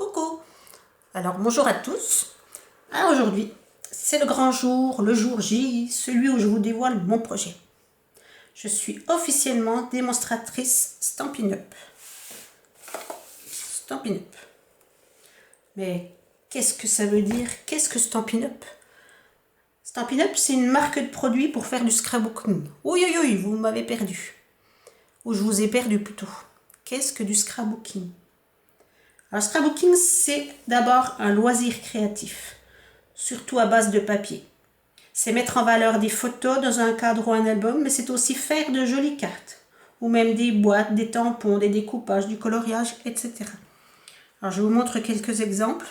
Coucou! Alors bonjour à tous. Alors aujourd'hui, c'est le grand jour, le jour J, celui où je vous dévoile mon projet. Je suis officiellement démonstratrice Stampin' Up. Stampin' Up. Mais qu'est-ce que ça veut dire? Qu'est-ce que Stampin' Up? Stampin' Up, c'est une marque de produits pour faire du scrapbooking. Oui, oui, oui, vous m'avez perdu. Ou je vous ai perdu plutôt. Qu'est-ce que du scrapbooking? Alors, scrapbooking, c'est d'abord un loisir créatif, surtout à base de papier. C'est mettre en valeur des photos dans un cadre ou un album, mais c'est aussi faire de jolies cartes, ou même des boîtes, des tampons, des découpages, du coloriage, etc. Alors, je vous montre quelques exemples.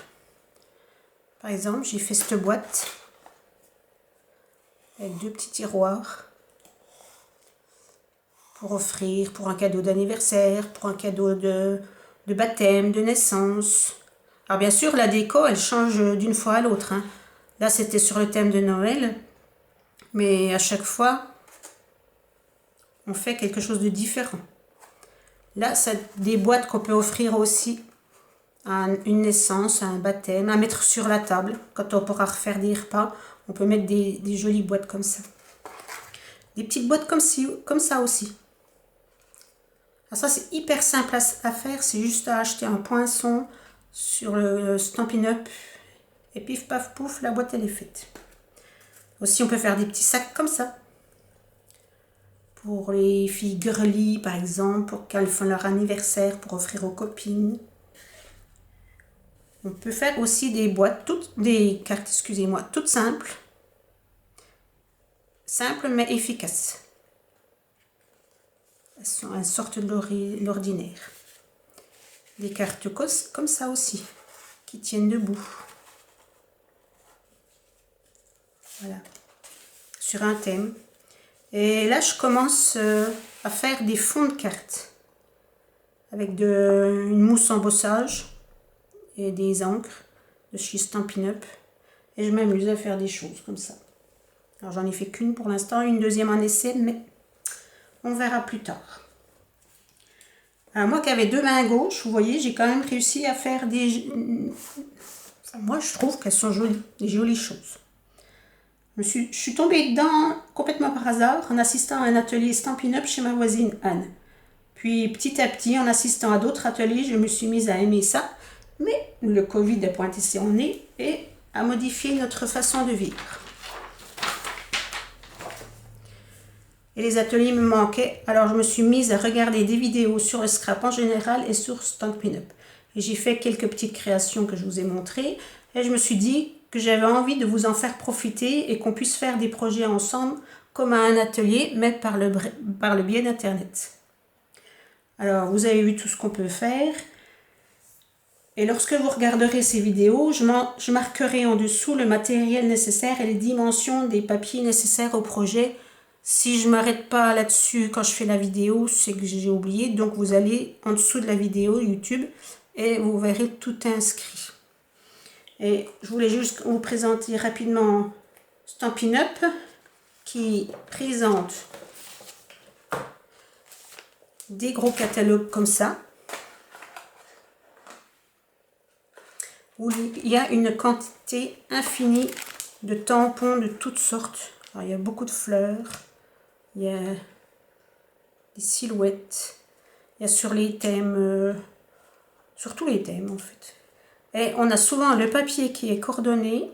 Par exemple, j'ai fait cette boîte avec deux petits tiroirs pour offrir, pour un cadeau d'anniversaire, pour un cadeau de baptême, de naissance. Alors bien sûr, la déco, elle change d'une fois à l'autre. Là, c'était sur le thème de Noël, mais à chaque fois, on fait quelque chose de différent. Là, c'est des boîtes qu'on peut offrir aussi à une naissance, à un baptême, à mettre sur la table. Quand on pourra refaire des repas, on peut mettre des jolies boîtes comme ça. Des petites boîtes comme ça aussi. Alors ça, c'est hyper simple à faire. C'est juste à acheter un poinçon sur le Stampin' Up. Et pif, paf, pouf, la boîte, elle est faite. Aussi, on peut faire des petits sacs comme ça. Pour les filles girly, par exemple, pour qu'elles font leur anniversaire, pour offrir aux copines. On peut faire aussi des boîtes, des cartes, excusez-moi, toutes simples. Simples, mais efficaces. Elles sortent de l'ordinaire. Des cartes comme ça aussi, qui tiennent debout. Voilà. Sur un thème. Et là, je commence à faire des fonds de cartes. Avec une mousse embossage et des encres de chez Stampin' Up. Et je m'amuse à faire des choses comme ça. Alors, j'en ai fait qu'une pour l'instant, une deuxième en essai, mais on verra plus tard. Alors moi qui avais deux mains gauches, vous voyez, j'ai quand même réussi à faire moi, je trouve qu'elles sont jolies, des jolies choses. Je suis tombée dedans complètement par hasard en assistant à un atelier Stampin' Up chez ma voisine Anne. Puis petit à petit, en assistant à d'autres ateliers, je me suis mise à aimer ça. Mais le Covid a pointé son nez et a modifié notre façon de vivre. Et les ateliers me manquaient, alors je me suis mise à regarder des vidéos sur le scrap en général et sur Stampin' Up. Et j'ai fait quelques petites créations que je vous ai montrées. Et je me suis dit que j'avais envie de vous en faire profiter et qu'on puisse faire des projets ensemble comme à un atelier, mais par le biais d'Internet. Alors, vous avez vu tout ce qu'on peut faire. Et lorsque vous regarderez ces vidéos, je marquerai en dessous le matériel nécessaire et les dimensions des papiers nécessaires au projet. Si je ne m'arrête pas là-dessus quand je fais la vidéo, c'est que j'ai oublié. Donc, vous allez en dessous de la vidéo YouTube et vous verrez tout inscrit. Et je voulais juste vous présenter rapidement Stampin' Up qui présente des gros catalogues comme ça, où il y a une quantité infinie de tampons de toutes sortes. Alors, il y a beaucoup de fleurs, il y a des silhouettes, il y a sur les thèmes, sur tous les thèmes en fait. Et on a souvent le papier qui est coordonné,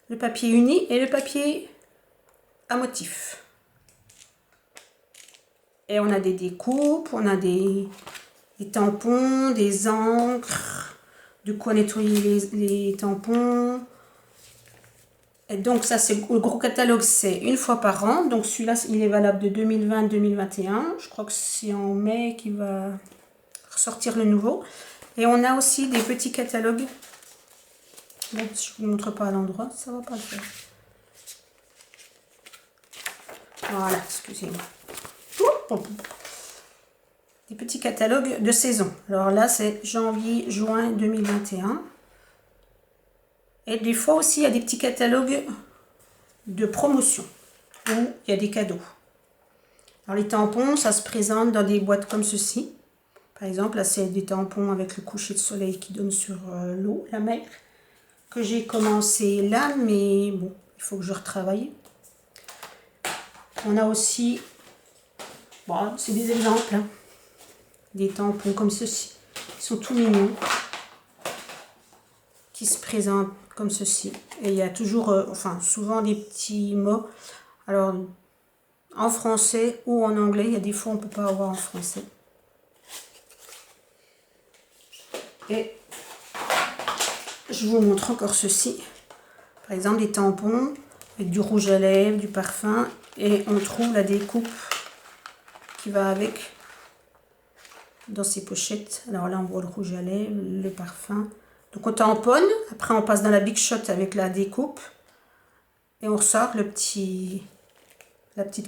le papier uni et le papier à motif. Et on a des découpes, on a des tampons, des encres, de quoi nettoyer les tampons. Et donc ça, c'est le gros catalogue, c'est une fois par an. Donc celui-là, il est valable de 2020-2021. Je crois que c'est en mai qu'il va ressortir le nouveau. Et on a aussi des petits catalogues. Bon, si je ne vous montre pas à l'endroit, ça ne va pas le faire. Voilà, excusez-moi. Des petits catalogues de saison. Alors là, c'est janvier-juin 2021. Et des fois aussi, il y a des petits catalogues de promotion où il y a des cadeaux. Alors les tampons, ça se présente dans des boîtes comme ceci. Par exemple, là, c'est des tampons avec le coucher de soleil qui donne sur l'eau, la mer, que j'ai commencé là, mais bon, il faut que je retravaille. On a aussi, bon, c'est des exemples, hein, des tampons comme ceci. Ils sont tout mignons, qui se présentent comme ceci. Et il y a toujours, enfin, souvent des petits mots. Alors, en français ou en anglais, il y a des fois on ne peut pas avoir en français. Et je vous montre encore ceci. Par exemple, des tampons avec du rouge à lèvres, du parfum. Et on trouve la découpe qui va avec dans ces pochettes. Alors là, on voit le rouge à lèvres, le parfum. Donc on tamponne. Après, on passe dans la Big Shot avec la découpe. Et on ressort la petite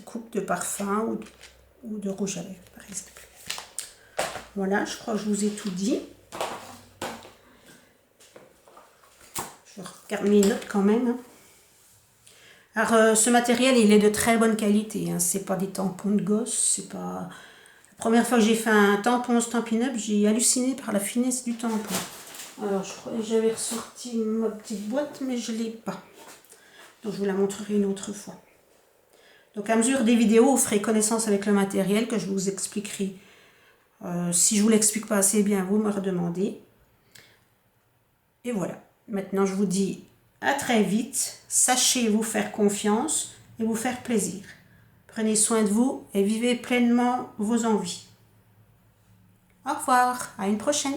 coupe de parfum ou de rouge à lèvres, par exemple. Voilà, je crois que je vous ai tout dit. Je regarde mes notes quand même. Hein. Alors, ce matériel, il est de très bonne qualité. Hein. C'est pas des tampons de gosse. C'est pas... La première fois que j'ai fait un tampon Stampin' Up, j'ai halluciné par la finesse du tampon. Alors, je crois que j'avais ressorti ma petite boîte, mais je ne l'ai pas. Donc, je vous la montrerai une autre fois. Donc, à mesure des vidéos, vous ferez connaissance avec le matériel que je vous expliquerai. Si je ne vous l'explique pas assez bien, vous me redemandez. Et voilà. Maintenant, je vous dis à très vite. Sachez vous faire confiance et vous faire plaisir. Prenez soin de vous et vivez pleinement vos envies. Au revoir, à une prochaine.